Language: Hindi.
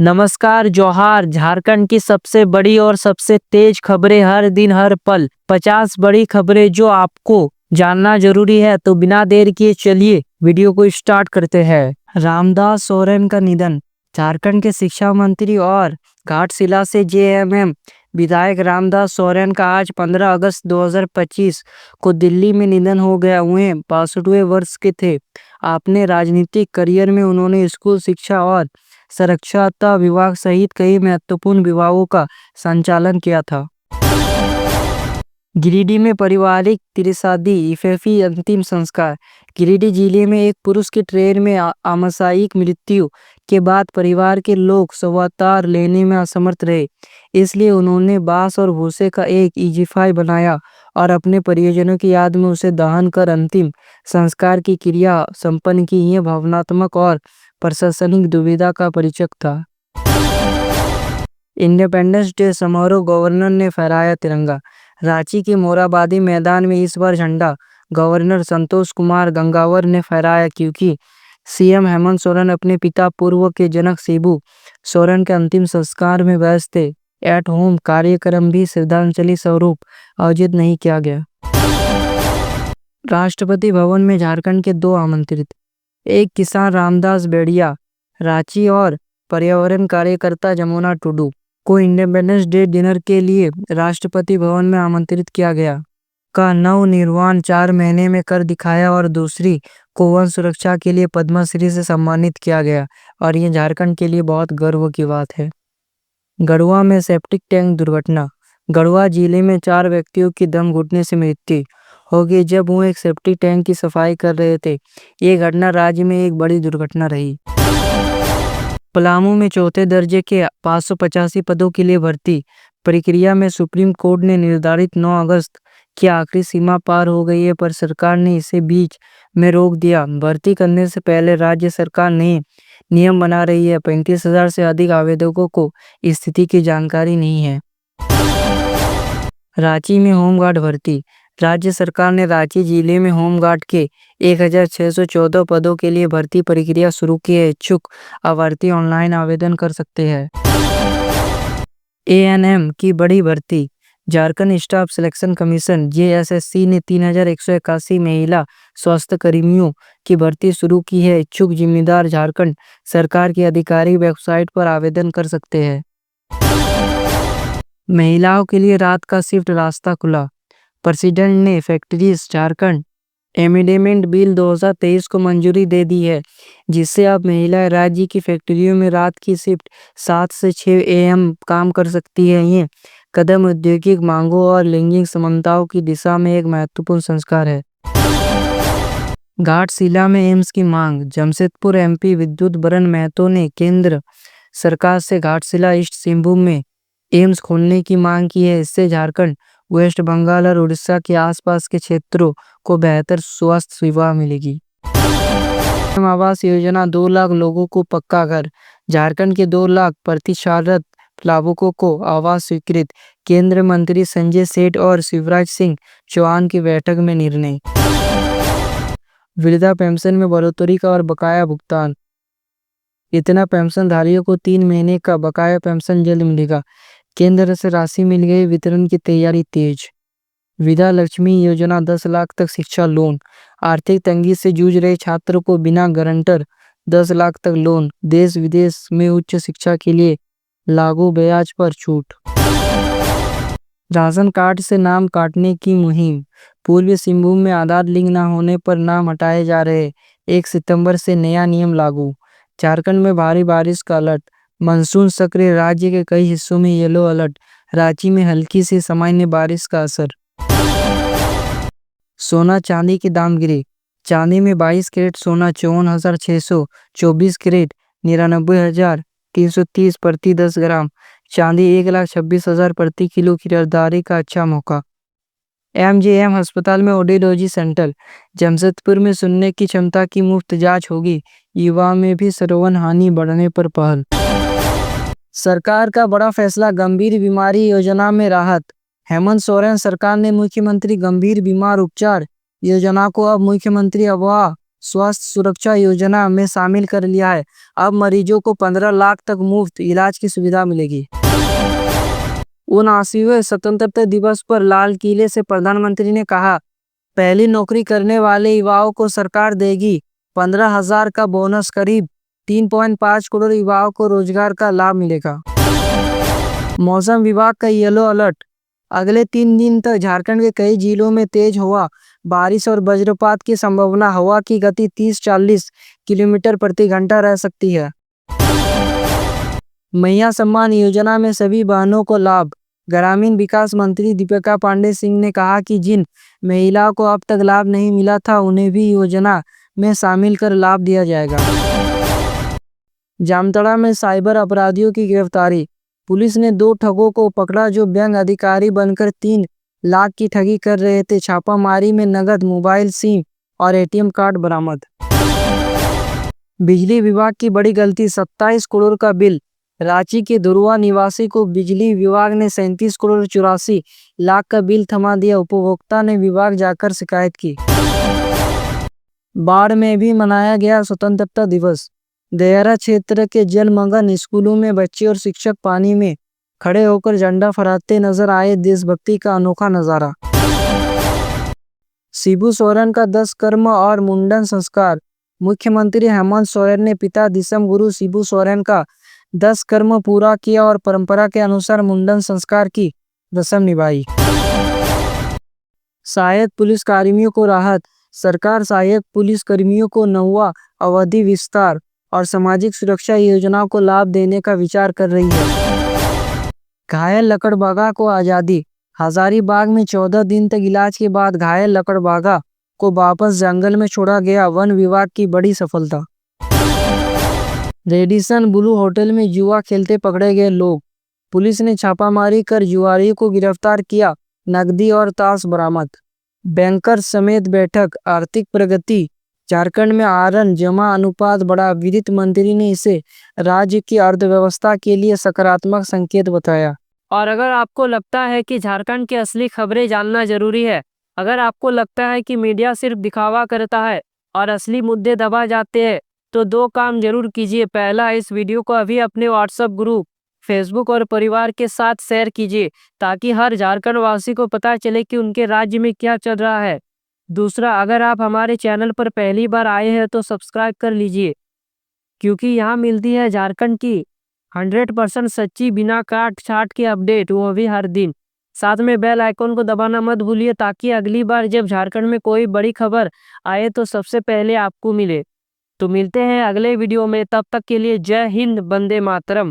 नमस्कार जोहार। झारखंड की सबसे बड़ी और सबसे तेज खबरें हर दिन हर पल। 50 बड़ी खबरें जो आपको जानना जरूरी है, तो बिना देर किए चलिए वीडियो को स्टार्ट करते हैं। रामदास सोरेन का निधन। झारखंड के शिक्षा मंत्री और घाटशिला से जेएमएम विधायक रामदास सोरेन का आज 15 अगस्त 2025 को दिल्ली में निधन हो गया। वे 62 वर्ष के थे। अपने राजनीतिक करियर में उन्होंने स्कूल शिक्षा और साक्षरता विभाग सहित कई महत्वपूर्ण विभागों का संचालन किया था। गिरिडीह में पारिवारिक त्रिशादी इफेफी अंतिम संस्कार। गिरिडीह जिले में एक पुरुष की ट्रेन में आकस्मिक मृत्यु के बाद परिवार के लोग शवदाह लेने में असमर्थ रहे। इसलिए उन्होंने बांस और भूसे का एक इजिफाई बनाया और अपने परिजनों की याद में उसे दहन कर अंतिम संस्कार की क्रिया संपन्न की। यह भावनात्मक और प्रशासनिक दुविधा का परिचय था। इंडिपेंडेंस डे समारोह। गवर्नर ने फहराया तिरंगा। रांची के मोरहाबादी मैदान में इस बार झंडा गवर्नर संतोष कुमार गंगवार ने फहराया, क्योंकि सीएम हेमंत सोरेन अपने पिता पूर्व के जनक शिबू सोरेन के अंतिम संस्कार में व्यस्त थे। एट होम कार्यक्रम भी श्रद्धांजलि स्वरूप आयोजित नहीं किया गया। राष्ट्रपति भवन में झारखंड के 2 आमंत्रित, एक किसान रामदास बेड़िया रांची और पर्यावरण कार्यकर्ता जमुना टुडू को इंडिपेंडेंस डे डिनर के लिए राष्ट्रपति भवन में आमंत्रित किया गया। का नवनिर्वाण 4 महीने में कर दिखाया और दूसरी को वन सुरक्षा के लिए पद्मश्री से सम्मानित किया गया, और ये झारखंड के लिए बहुत गर्व की बात है। गढ़वा में सेप्टिक टैंक दुर्घटना। गढ़वा जिले में 4 व्यक्तियों की दम घुटने से मृत्यु हो गई जब वो एक सेप्टिक टैंक की सफाई कर रहे थे। ये घटना राज्य में एक बड़ी दुर्घटना रही। पलामू में चौथे दर्जे के 585 पदों के लिए भर्ती प्रक्रिया में सुप्रीम कोर्ट ने निर्धारित 9 अगस्त की आखिरी सीमा पार हो गई है, पर सरकार ने इसे बीच में रोक दिया। भर्ती करने से पहले राज्य सरकार नए नियम बना रही है। 35,000 से अधिक आवेदकों को स्थिति की जानकारी नहीं है। रांची में होमगार्ड भर्ती। राज्य सरकार ने रांची जिले में होमगार्ड के 1614 पदों के लिए भर्ती प्रक्रिया शुरू की है। इच्छुक अभ्यर्थी ऑनलाइन आवेदन कर सकते हैं। एएनएम की बड़ी भर्ती। Jharkhand staff selection commission JSSC ने 3181 महिला स्वास्थ्य कर्मियों की भर्ती शुरू की है। इच्छुक जिम्मेदार झारखंड सरकार की आधिकारिक वेबसाइट पर आवेदन कर सकते हैं। महिलाओं के लिए रात का शिफ्ट रास्ता खुला। प्रेसिडेंट ने फैक्ट्रीज झारखंड एमेंडमेंट बिल 2023 को मंजूरी दे दी है, जिससे अब महिलाएं राज्य की फैक्ट्रियों में रात की शिफ्ट 7 से 6 AM काम कर सकती है। ये कदम औद्योगिक मांगों और लैंगिक समानताओं की दिशा में एक महत्वपूर्ण संस्कार है। घाटशिला में एम्स की मांग। जमशेदपुर MP विद्युत बरन महतो ने केंद्र सरकार से घाटशिला ईस्ट सिंहभूम में एम्स खोलने की मांग की है। इससे झारखंड, वेस्ट बंगाल और उड़ीसा के आसपास के क्षेत्रों को बेहतर स्वास्थ्य सेवा मिलेगी। आवास योजना। 2 लाख लोगों को पक्का घर। झारखंड के 2 लाख प्रतिशत लाभुकों को आवास स्वीकृत। केंद्रीय मंत्री संजय सेठ और शिवराज सिंह चौहान की बैठक में निर्णय। वृद्धा पेंशन में बढ़ोतरी का और बकाया भुगतान। इतना पेंशनधारियों को 3 महीने का बकाया पेंशन जल्द मिलेगा। केंद्र से राशि मिल गई, वितरण की तैयारी तेज। विद्या लक्ष्मी योजना। 10 लाख तक शिक्षा लोन। आर्थिक तंगी से जूझ रहे छात्रों को बिना गारंटर 10 लाख तक लोन। देश विदेश में उच्च शिक्षा के लिए लागू ब्याज पर छूट। राशन कार्ड से नाम काटने की मुहिम। पूर्वी सिंहभूम में आधार लिंक न होने पर नाम हटाए जा रहे। 1 सितंबर से नया नियम लागू। झारखंड में भारी बारिश का अलर्ट। मानसून सक्रिय। राज्य के कई हिस्सों में येलो अलर्ट। रांची में हल्की से सामान्य बारिश का असर। सोना चांदी के दाम गिरे। चांदी में 22 कैरेट सोना 54,600, 24 कैरेट 99,330 प्रति 10 ग्राम। चांदी 1,26,000 प्रति किलो की खरीदारी का अच्छा मौका। MGM अस्पताल में ऑडियोलॉजी सेंटर। जमशेदपुर में सुनने की क्षमता की मुफ्त जांच होगी। युवा में भी श्रवण हानि बढ़ने पर पहल। सरकार का बड़ा फैसला। गंभीर बीमारी योजना में राहत। हेमंत सोरेन सरकार ने मुख्यमंत्री गंभीर बीमार उपचार योजना को अब मुख्यमंत्री आवास स्वास्थ्य सुरक्षा योजना में शामिल कर लिया है। अब मरीजों को 15 लाख तक मुफ्त इलाज की सुविधा मिलेगी। 79वें स्वतंत्रता दिवस पर लाल किले से प्रधानमंत्री ने कहा, पहली नौकरी करने वाले युवाओं को सरकार देगी 15,000 का बोनस। करीब 3.5 करोड़ युवाओं को रोजगार का लाभ मिलेगा। मौसम विभाग का येलो अलर्ट। अगले 3 दिन तक झारखंड के कई जिलों में तेज हवा, बारिश और वज्रपात की संभावना। हवा की गति 30-40 किलोमीटर प्रति घंटा रह सकती है। मैया सम्मान योजना में सभी बहनों को लाभ। ग्रामीण विकास मंत्री दीपिका पांडे सिंह ने कहा कि जिन महिलाओं को अब तक लाभ नहीं मिला था, उन्हें भी योजना में शामिल कर लाभ दिया जाएगा। जामताड़ा में साइबर अपराधियों की गिरफ्तारी। पुलिस ने 2 ठगों को पकड़ा जो बैंक अधिकारी बनकर 3 लाख की ठगी कर रहे थे। छापामारी में नगद, मोबाइल, सिम और एटीएम कार्ड बरामद। बिजली विभाग की बड़ी गलती, 27 करोड़ का बिल। रांची के दुरुआ निवासी को बिजली विभाग ने 37 करोड़ 84 लाख का बिल थमा दिया। उपभोक्ता ने विभाग जाकर शिकायत की। बाढ़ में भी मनाया गया स्वतंत्रता दिवस। देहरा क्षेत्र के जलमग्न स्कूलों में बच्चे और शिक्षक पानी में खड़े होकर झंडा फहराते नजर आए। देशभक्ति का अनोखा नजारा। शिबू सोरेन का 10 कर्म और मुंडन संस्कार। मुख्यमंत्री हेमंत सोरेन ने पिता दिसम गुरु शिबू सोरेन का 10 कर्म पूरा किया और परंपरा के अनुसार मुंडन संस्कार की रस्म निभाई। सहायक पुलिस कर्मियों को राहत। सरकार सहायक पुलिस कर्मियों को 9वां अवधि विस्तार और सामाजिक सुरक्षा योजनाओं को लाभ देने का विचार कर रही है। घायल लकड़बागा को आज़ादी। हजारीबाग में 14 दिन तक इलाज के बाद घायल लकड़बागा को वापस जंगल में छोड़ा गया। वन विभाग की बड़ी सफलता। रेडिसन ब्लू होटल में जुआ खेलते पकड़े गए लोग। पुलिस ने छापामारी कर जुआरियों को गिरफ्तार किया। नकदी और ताश बरामद। बैंकर्स समेत बैठक। आर्थिक प्रगति। झारखंड में आरन जमा अनुपात बढ़ा। वित्त मंत्री ने इसे राज्य की अर्थव्यवस्था के लिए सकारात्मक संकेत बताया। और अगर आपको लगता है कि झारखंड की असली खबरें जानना जरूरी है, अगर आपको लगता है कि मीडिया सिर्फ दिखावा करता है और असली मुद्दे दबा जाते हैं, तो 2 काम जरूर कीजिए। पहला, इस वीडियो को अभी अपने व्हाट्सएप ग्रुप, फेसबुक और परिवार के साथ शेयर कीजिए ताकि हर झारखंड वासी को पता चले कि उनके राज्य में क्या चल रहा है। दूसरा, अगर आप हमारे चैनल पर पहली बार आए हैं तो सब्सक्राइब कर लीजिए, क्योंकि यहाँ मिलती है झारखंड की 100% सच्ची, बिना काट छाट के अपडेट, वो भी हर दिन। साथ में बेल आइकन को दबाना मत भूलिए ताकि अगली बार जब झारखंड में कोई बड़ी खबर आए तो सबसे पहले आपको मिले। तो मिलते हैं अगले वीडियो में, तब तक के लिए जय हिंद, वंदे मातरम।